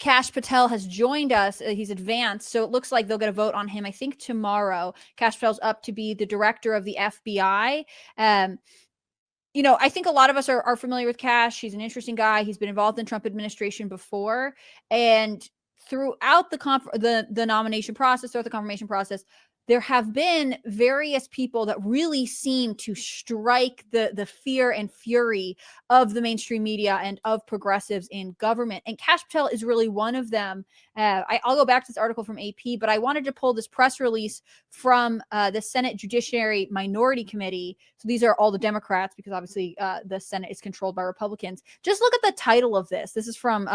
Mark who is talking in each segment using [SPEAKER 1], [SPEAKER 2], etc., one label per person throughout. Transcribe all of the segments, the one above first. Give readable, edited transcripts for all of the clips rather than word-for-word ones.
[SPEAKER 1] Kash Patel has joined us. He's advanced, so it looks like they'll get a vote on him, I think, tomorrow. Kash Patel's up to be the director of the FBI. You know, I think a lot of us are familiar with Kash. He's an interesting guy. He's been involved in Trump administration before. And throughout the nomination process, throughout the confirmation process, there have been various people that really seem to strike the fear and fury of the mainstream media and of progressives in government. And Kash Patel is really one of them. I'll go back to this article from AP, but I wanted to pull this press release from the Senate Judiciary Minority Committee. So these are all the Democrats, because obviously the Senate is controlled by Republicans. Just look at the title of this. This is from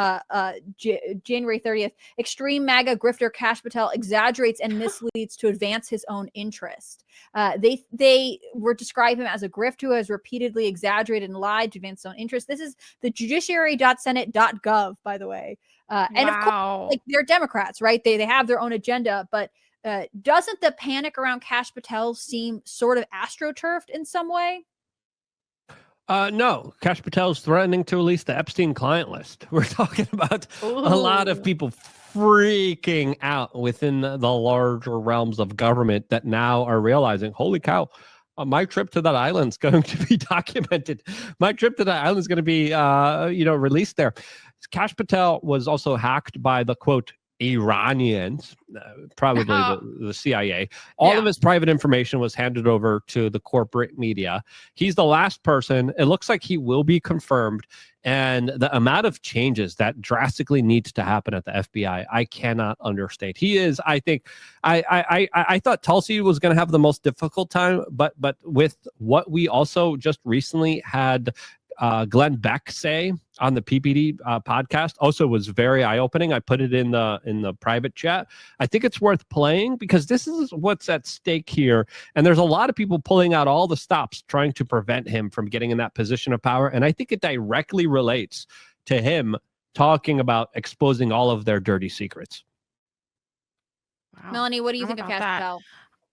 [SPEAKER 1] January 30th. Extreme MAGA grifter Kash Patel exaggerates and misleads to advance his own interest. They were describing him as a grifter who has repeatedly exaggerated and lied to advance his own interest. This is the judiciary.senate.gov, by the way. And of course, like, they're Democrats, right? They have their own agenda, but doesn't the panic around Kash Patel seem sort of astroturfed in some way?
[SPEAKER 2] No, Kash Patel is threatening to release the Epstein client list. We're talking about a lot of people freaking out within the larger realms of government that now are realizing, holy cow, my trip to that island is going to be documented. My trip to that island is going to be, released there. Kash Patel was also hacked by the, quote, Iranians, probably the CIA. All of his private information was handed over to the corporate media. He's the last person. It looks like he will be confirmed. And the amount of changes that drastically needs to happen at the FBI, I cannot understate. He is, I think, I thought Tulsi was going to have the most difficult time, but with what we also just recently had Glenn Beck say on the PPD podcast also was very eye-opening. I put it in the private chat. I think it's worth playing because this is what's at stake here. And there's a lot of people pulling out all the stops trying to prevent him from getting in that position of power. And I think it directly relates to him talking about exposing all of their dirty secrets.
[SPEAKER 1] Wow. Melonie, what do you think of Kash Patel?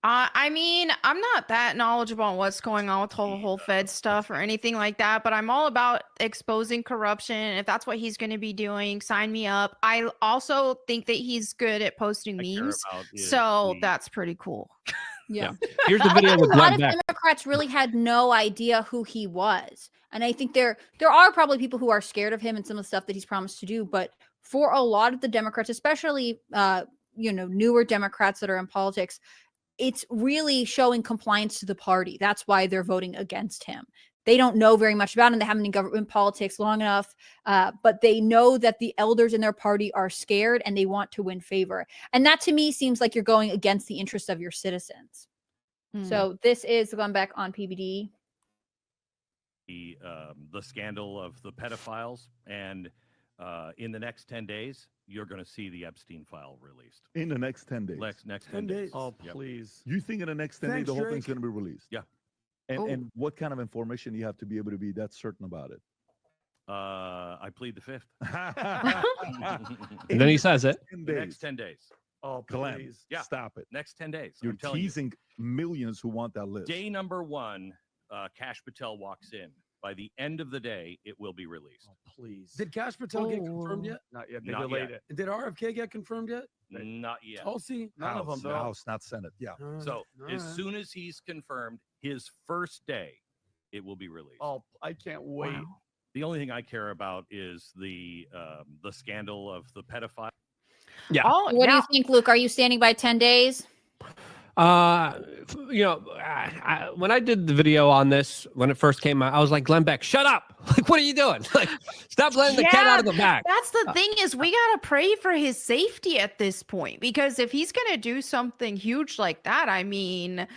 [SPEAKER 3] I mean, I'm not that knowledgeable on what's going on with the whole Fed stuff or anything like that, but I'm all about exposing corruption. If that's what he's going to be doing, sign me up. I also think that he's good at posting memes, so that's pretty cool.
[SPEAKER 1] Yeah.
[SPEAKER 2] Here's the video with
[SPEAKER 1] a lot
[SPEAKER 2] Glenn
[SPEAKER 1] of
[SPEAKER 2] Beck.
[SPEAKER 1] Democrats really had no idea who he was. And I think there are probably people who are scared of him and some of the stuff that he's promised to do. But for a lot of the Democrats, especially, newer Democrats that are in politics, it's really showing compliance to the party. That's why they're voting against him. They don't know very much about him. They haven't been in government politics long enough, but they know that the elders in their party are scared and they want to win favor. And that to me seems like you're going against the interests of your citizens. So this is Glenn Beck on PBD.
[SPEAKER 4] The scandal of the pedophiles, and in the next 10 days, you're going to see the Epstein file released.
[SPEAKER 5] In the next 10 days?
[SPEAKER 4] Next 10 days.
[SPEAKER 5] Oh, please. You think in the next 10 days the whole thing's going to be released?
[SPEAKER 4] Yeah.
[SPEAKER 5] And what kind of information you have to be able to be that certain about it?
[SPEAKER 4] I plead the fifth.
[SPEAKER 2] And then he says it.
[SPEAKER 4] The next 10 days.
[SPEAKER 5] Oh, please.
[SPEAKER 4] Yeah.
[SPEAKER 5] Stop it.
[SPEAKER 4] Next 10 days.
[SPEAKER 5] You're teasing millions who want that list.
[SPEAKER 4] Day number 1, Kash Patel walks in. By the end of the day, it will be released.
[SPEAKER 6] Oh, please. Did Kash Patel get confirmed yet?
[SPEAKER 5] Not yet. They
[SPEAKER 4] Not
[SPEAKER 5] delayed
[SPEAKER 4] yet.
[SPEAKER 5] it.
[SPEAKER 6] Did RFK get confirmed yet?
[SPEAKER 4] Not yet.
[SPEAKER 6] Tulsi? None of them, though.
[SPEAKER 5] House, not Senate. Yeah.
[SPEAKER 4] So as soon as he's confirmed, his first day, it will be released.
[SPEAKER 6] Oh, I can't wait.
[SPEAKER 4] Wow. The only thing I care about is the scandal of the pedophile.
[SPEAKER 2] Yeah.
[SPEAKER 1] Oh, what do you think, Luke? Are you standing by 10 days?
[SPEAKER 2] When I did the video on this, when it first came out, I was like, Glenn Beck, shut up. Like, what are you doing? Like, stop letting the cat out of the bag.
[SPEAKER 3] That's the thing is we got to pray for his safety at this point, because if he's going to do something huge like that, I mean,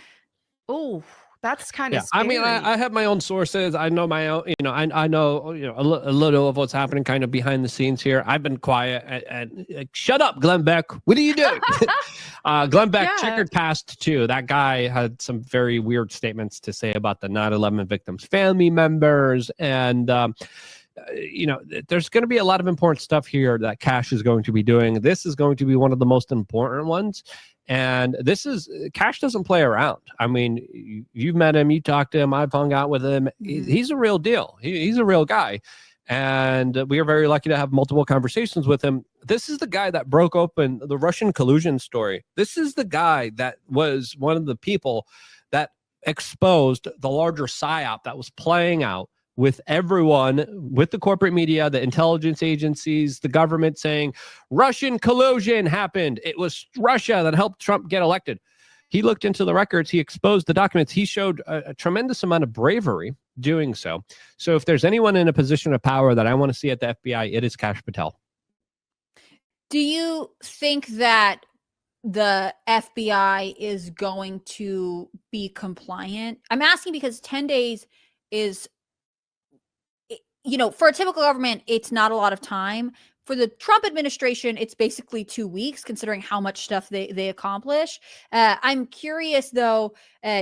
[SPEAKER 3] that's kind of scary.
[SPEAKER 2] I mean, I have my own sources. I know my own, I know, a little of what's happening kind of behind the scenes here. I've been quiet and shut up, Glenn Beck. What are you doing? Glenn Beck checkered past too. That guy had some very weird statements to say about the 9/11 victims' family members. And, there's going to be a lot of important stuff here that Kash is going to be doing. This is going to be one of the most important ones. And Kash doesn't play around. I mean, you've met him, you talked to him, I've hung out with him. He's a real deal. He's a real guy. And we are very lucky to have multiple conversations with him. This is the guy that broke open the Russian collusion story. This is the guy that was one of the people that exposed the larger psyop that was playing out with everyone, with the corporate media, the intelligence agencies, the government saying Russian collusion happened. It was Russia that helped Trump get elected. He looked into the records. He exposed the documents. He showed a tremendous amount of bravery doing so. So if there's anyone in a position of power that I want to see at the FBI, it is Kash Patel.
[SPEAKER 1] Do you think that the FBI is going to be compliant? I'm asking because 10 days is, for a typical government, it's not a lot of time. For the Trump administration, it's basically 2 weeks, considering how much stuff they accomplish. I'm curious, though,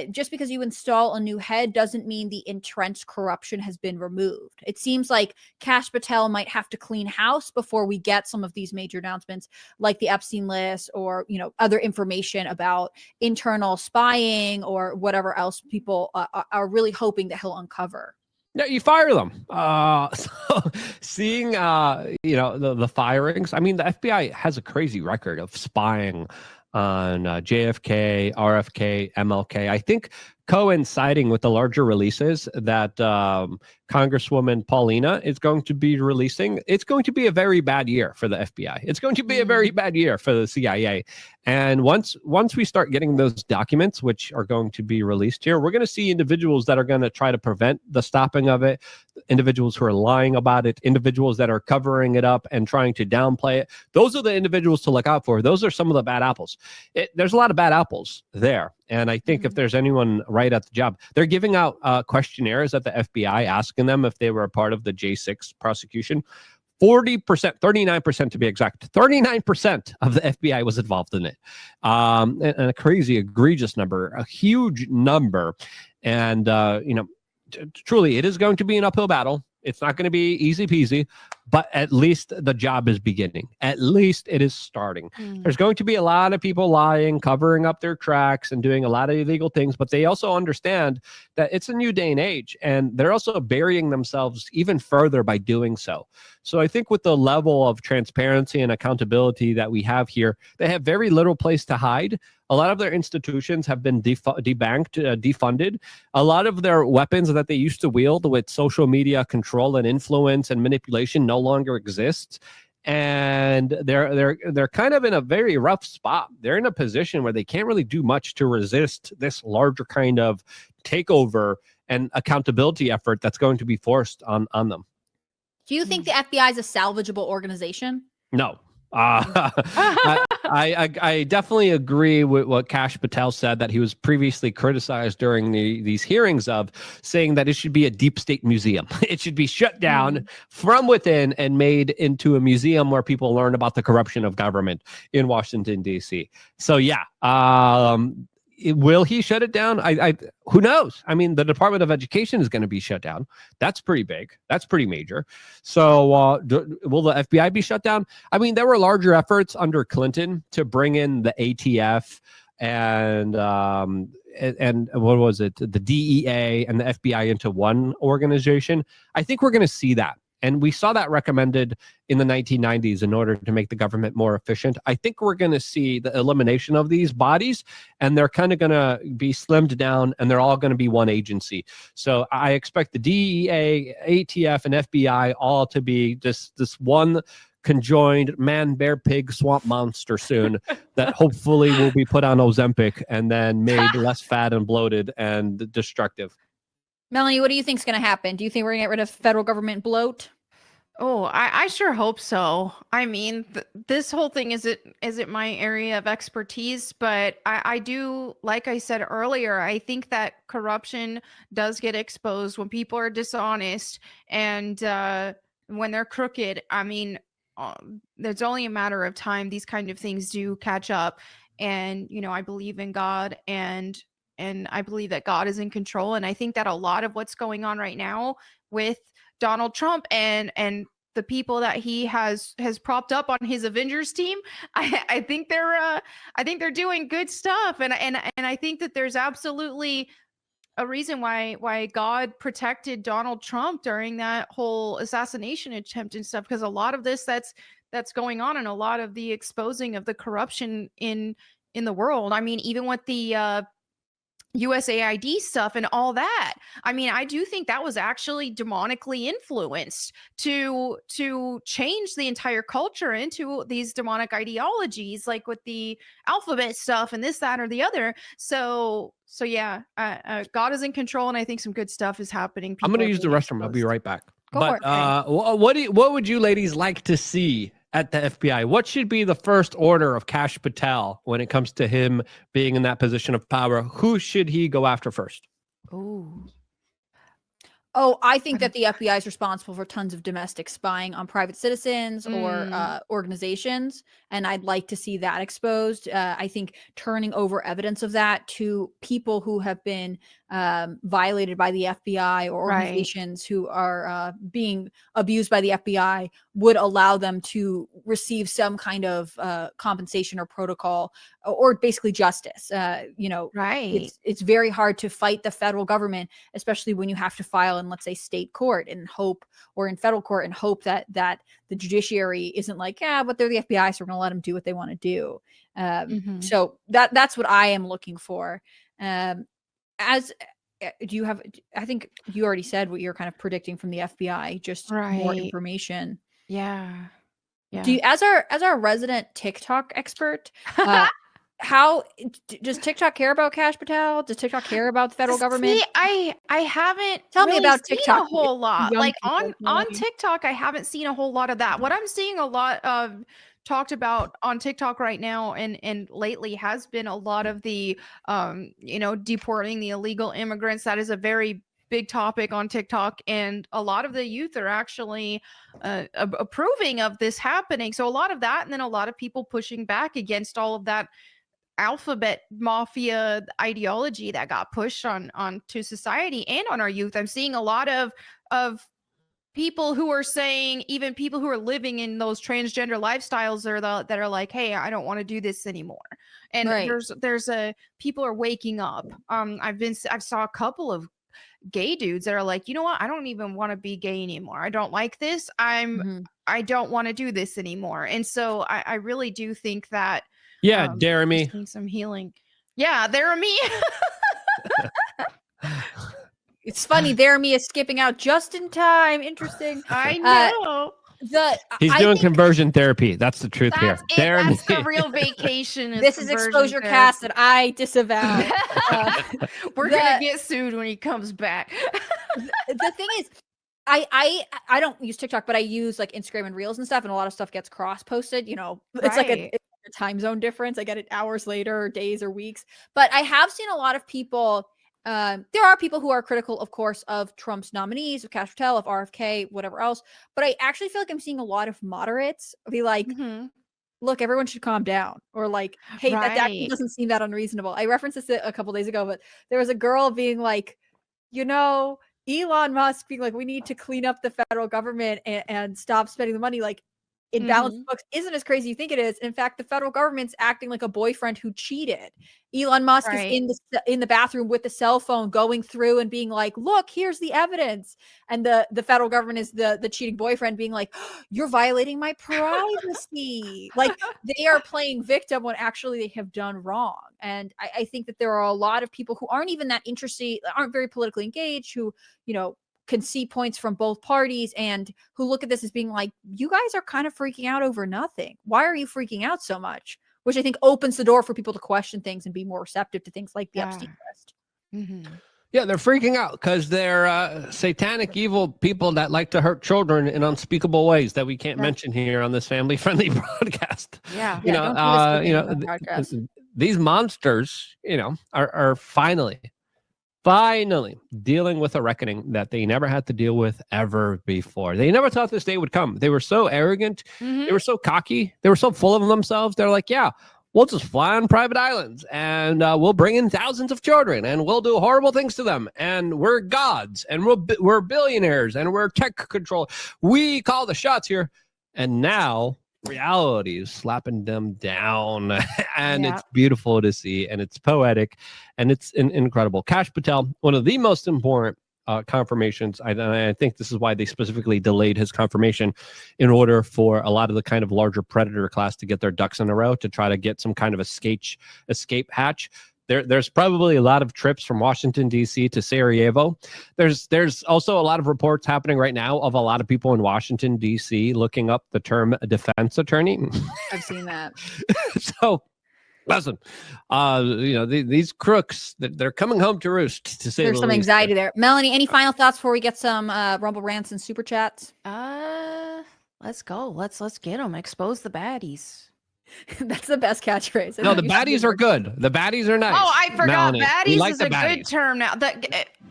[SPEAKER 1] just because you install a new head doesn't mean the entrenched corruption has been removed. It seems like Kash Patel might have to clean house before we get some of these major announcements, like the Epstein list or other information about internal spying or whatever else people are really hoping that he'll uncover.
[SPEAKER 2] No, you fire them. So seeing, the firings. I mean, the FBI has a crazy record of spying on JFK, RFK, MLK. I think coinciding with the larger releases that Congresswoman Paulina is going to be releasing, it's going to be a very bad year for the FBI. It's going to be a very bad year for the CIA. And once we start getting those documents, which are going to be released here, we're going to see individuals that are going to try to prevent the stopping of it, individuals who are lying about it, individuals that are covering it up and trying to downplay it. Those are the individuals to look out for. Those are some of the bad apples. There's a lot of bad apples there. And I think if there's anyone right at the job, they're giving out questionnaires at the FBI asking them if they were a part of the J6 prosecution. 40%, 39% to be exact, 39% of the FBI was involved in it. And a crazy, egregious number, a huge number. And, truly, it is going to be an uphill battle. It's not going to be easy peasy, but at least the job is beginning. At least it is starting. There's going to be a lot of people lying, covering up their tracks and doing a lot of illegal things, but they also understand that it's a new day and age, and they're also burying themselves even further by doing so. So I think with the level of transparency and accountability that we have here, they have very little place to hide. A lot of their institutions have been debanked, defunded. A lot of their weapons that they used to wield with social media control and influence and manipulation no longer exists. And they're kind of in a very rough spot. They're in a position where they can't really do much to resist this larger kind of takeover and accountability effort that's going to be forced on them.
[SPEAKER 1] Do you think the FBI is a salvageable organization?
[SPEAKER 2] No. I definitely agree with what Kash Patel said, that he was previously criticized during these hearings of saying that it should be a deep state museum. It should be shut down from within and made into a museum where people learn about the corruption of government in Washington, D.C. So, yeah. Will he shut it down? Who knows? I mean, the Department of Education is going to be shut down. That's pretty big. That's pretty major. So will the FBI be shut down? I mean, there were larger efforts under Clinton to bring in the ATF and what was it? The DEA and the FBI into one organization. I think we're going to see that. And we saw that recommended in the 1990s in order to make the government more efficient. I think we're going to see the elimination of these bodies, and they're kind of going to be slimmed down, and they're all going to be one agency. So I expect the DEA, ATF, and FBI all to be this one conjoined man, bear, pig, swamp monster soon that hopefully will be put on Ozempic and then made less fat and bloated and destructive.
[SPEAKER 1] Melonie, what do you think is going to happen? Do you think we're going to get rid of federal government bloat?
[SPEAKER 3] Oh, I sure hope so. I mean, this whole thing isn't my area of expertise, but I do, like I said earlier, I think that corruption does get exposed when people are dishonest and when they're crooked. I mean, there's only a matter of time. These kind of things do catch up. And, I believe in God and I believe that God is in control. And I think that a lot of what's going on right now with Donald Trump and the people that he has propped up on his Avengers team, I think they're doing good stuff. And I think that there's absolutely a reason why God protected Donald Trump during that whole assassination attempt and stuff, because a lot of this that's going on, and a lot of the exposing of the corruption in the world. I mean, even with the USAID stuff and all that. I mean, I do think that was actually demonically influenced to change the entire culture into these demonic ideologies, like with the alphabet stuff and this, that, or the other. So yeah, God is in control, and I think some good stuff is happening.
[SPEAKER 2] I'm going to
[SPEAKER 3] People are
[SPEAKER 2] use the
[SPEAKER 3] being
[SPEAKER 2] restroom. I'll be
[SPEAKER 3] exposed.
[SPEAKER 2] right back.
[SPEAKER 1] Go
[SPEAKER 2] But
[SPEAKER 1] for it.
[SPEAKER 2] what would you ladies like to see at the FBI? What should be the first order of Kash Patel when it comes to him being in that position of power? Who should he go after first?
[SPEAKER 3] Ooh.
[SPEAKER 1] Oh, I think that the FBI is responsible for tons of domestic spying on private citizens or organizations, and I'd like to see that exposed. I think turning over evidence of that to people who have been violated by the FBI, or
[SPEAKER 3] Right.
[SPEAKER 1] organizations who are being abused by the FBI, would allow them to receive some kind of compensation or protocol, or basically justice.
[SPEAKER 3] Right.
[SPEAKER 1] It's very hard to fight the federal government, especially when you have to file in, let's say, state court and hope, or in federal court and hope that the judiciary isn't like, yeah, but they're the FBI, so we're gonna let them do what they want to do.
[SPEAKER 3] Mhm.
[SPEAKER 1] So that's what I am looking for. Do you have? I think you already said what you're kind of predicting from the FBI, just more
[SPEAKER 3] Right.
[SPEAKER 1] information.
[SPEAKER 3] Yeah. Yeah.
[SPEAKER 1] Do you, as our resident TikTok expert, how does TikTok care about Kash Patel? Does TikTok care about the federal government?
[SPEAKER 3] See, I haven't
[SPEAKER 1] Tell me
[SPEAKER 3] really
[SPEAKER 1] about
[SPEAKER 3] seen
[SPEAKER 1] TikTok,
[SPEAKER 3] a whole lot.
[SPEAKER 1] young
[SPEAKER 3] Like
[SPEAKER 1] people,
[SPEAKER 3] on
[SPEAKER 1] Melonie.
[SPEAKER 3] TikTok, I haven't seen a whole lot of that. What I'm seeing a lot of talked about on TikTok right now and lately has been a lot of the deporting the illegal immigrants. That is a very big topic on TikTok, and a lot of the youth are actually approving of this happening. So a lot of that, and then a lot of people pushing back against all of that alphabet mafia ideology that got pushed on to society and on our youth. I'm seeing a lot of people who are saying, even people who are living in those transgender lifestyles that are like, hey, I don't want to do this anymore. And
[SPEAKER 1] Right.
[SPEAKER 3] there's people are waking up. I've saw a couple of gay dudes that are like, you know what, I don't even want to be gay anymore. I don't like this.
[SPEAKER 1] Mhm.
[SPEAKER 3] I don't want to do this anymore. And so I really do think that
[SPEAKER 2] Yeah,
[SPEAKER 3] we're
[SPEAKER 2] Jeremy.
[SPEAKER 3] seeing some healing. Yeah, there are me.
[SPEAKER 1] It's funny. There, me is skipping out just in time. Interesting.
[SPEAKER 3] I know.
[SPEAKER 2] He's
[SPEAKER 1] I
[SPEAKER 2] doing
[SPEAKER 1] think
[SPEAKER 2] conversion therapy. That's the truth
[SPEAKER 3] That's
[SPEAKER 2] here.
[SPEAKER 3] it.
[SPEAKER 2] Jeremy.
[SPEAKER 3] That's the real vacation.
[SPEAKER 1] this is
[SPEAKER 3] conversion
[SPEAKER 1] exposure
[SPEAKER 3] therapy.
[SPEAKER 1] cast that I disavow.
[SPEAKER 3] We're gonna get sued when he comes back.
[SPEAKER 1] The thing is, I don't use TikTok, but I use like Instagram and Reels and stuff, and a lot of stuff gets cross posted. It's like
[SPEAKER 3] Right.
[SPEAKER 1] it's a time zone difference. I get it hours later, or days, or weeks. But I have seen a lot of people. There are people who are critical, of course, of Trump's nominees, of Kash Patel, of RFK, whatever else. But I actually feel like I'm seeing a lot of moderates be like,
[SPEAKER 3] Mhm.
[SPEAKER 1] look, everyone should calm down, or like, hey, that actually
[SPEAKER 3] Right.
[SPEAKER 1] doesn't seem that unreasonable. I referenced this a couple days ago, but there was a girl being like, Elon Musk being like, we need to clean up the federal government and stop spending the money. Like, in balanced books isn't as crazy as you think it is. In fact, the federal government's acting like a boyfriend who cheated. Elon Musk
[SPEAKER 3] Right.
[SPEAKER 1] is in the bathroom with the cell phone, going through and being like, look, here's the evidence. And the federal government is the cheating boyfriend being like, you're violating my privacy. Like, they are playing victim when actually they have done wrong. And I think that there are a lot of people who aren't even that interested, aren't very politically engaged, who, can see points from both parties, and who look at this as being like, you guys are kind of freaking out over nothing. Why are you freaking out so much? Which I think opens the door for people to question things and be more receptive to things like the Epstein list.
[SPEAKER 3] Mhm.
[SPEAKER 2] Yeah, they're freaking out because they're satanic, evil people that like to hurt children in unspeakable ways that we can't mention here on this family-friendly broadcast.
[SPEAKER 3] Yeah.
[SPEAKER 1] Yeah, don't do this with me on the podcast.
[SPEAKER 2] These monsters, are finally dealing with a reckoning that they never had to deal with ever before. They never thought this day would come. They were so arrogant.
[SPEAKER 3] Mhm.
[SPEAKER 2] They were so cocky. They were so full of themselves. They're like, yeah, we'll just fly on private islands, and we'll bring in thousands of children, and we'll do horrible things to them. And we're gods, and we're billionaires, and we're tech control. We call the shots here. And now reality is slapping them down. And
[SPEAKER 3] Yeah.
[SPEAKER 2] it's beautiful to see, and it's poetic, and it's incredible. Kash Patel, one of the most important confirmations. I think this is why they specifically delayed his confirmation, in order for a lot of the kind of larger predator class to get their ducks in a row to try to get some kind of escape hatch. There's probably a lot of trips from Washington, D.C. to Sarajevo. There's also a lot of reports happening right now of a lot of people in Washington, D.C. looking up the term defense attorney.
[SPEAKER 1] I've seen that.
[SPEAKER 2] So, listen, these crooks, they're coming home to roost, to say
[SPEAKER 1] There's
[SPEAKER 2] the
[SPEAKER 1] some
[SPEAKER 2] least.
[SPEAKER 1] anxiety there. Melanie, any final thoughts before we get some Rumble rants and super chats?
[SPEAKER 3] Let's go. Let's get them. Expose the baddies.
[SPEAKER 1] That's the best catchphrase. I
[SPEAKER 2] No,
[SPEAKER 1] think
[SPEAKER 2] the
[SPEAKER 1] you should
[SPEAKER 2] baddies
[SPEAKER 1] do
[SPEAKER 2] are
[SPEAKER 1] it.
[SPEAKER 2] good. The baddies are nice.
[SPEAKER 3] Oh, I forgot.
[SPEAKER 2] Melanie, we
[SPEAKER 3] Baddies
[SPEAKER 2] like
[SPEAKER 3] is
[SPEAKER 2] the
[SPEAKER 3] a good
[SPEAKER 2] baddies.
[SPEAKER 3] term now.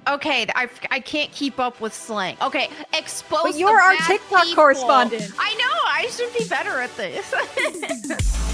[SPEAKER 3] Okay, I can't keep up with slang. Okay, expose.
[SPEAKER 1] But you're
[SPEAKER 3] the
[SPEAKER 1] our
[SPEAKER 3] bad
[SPEAKER 1] TikTok
[SPEAKER 3] people.
[SPEAKER 1] correspondent.
[SPEAKER 3] I know. I should be better at this.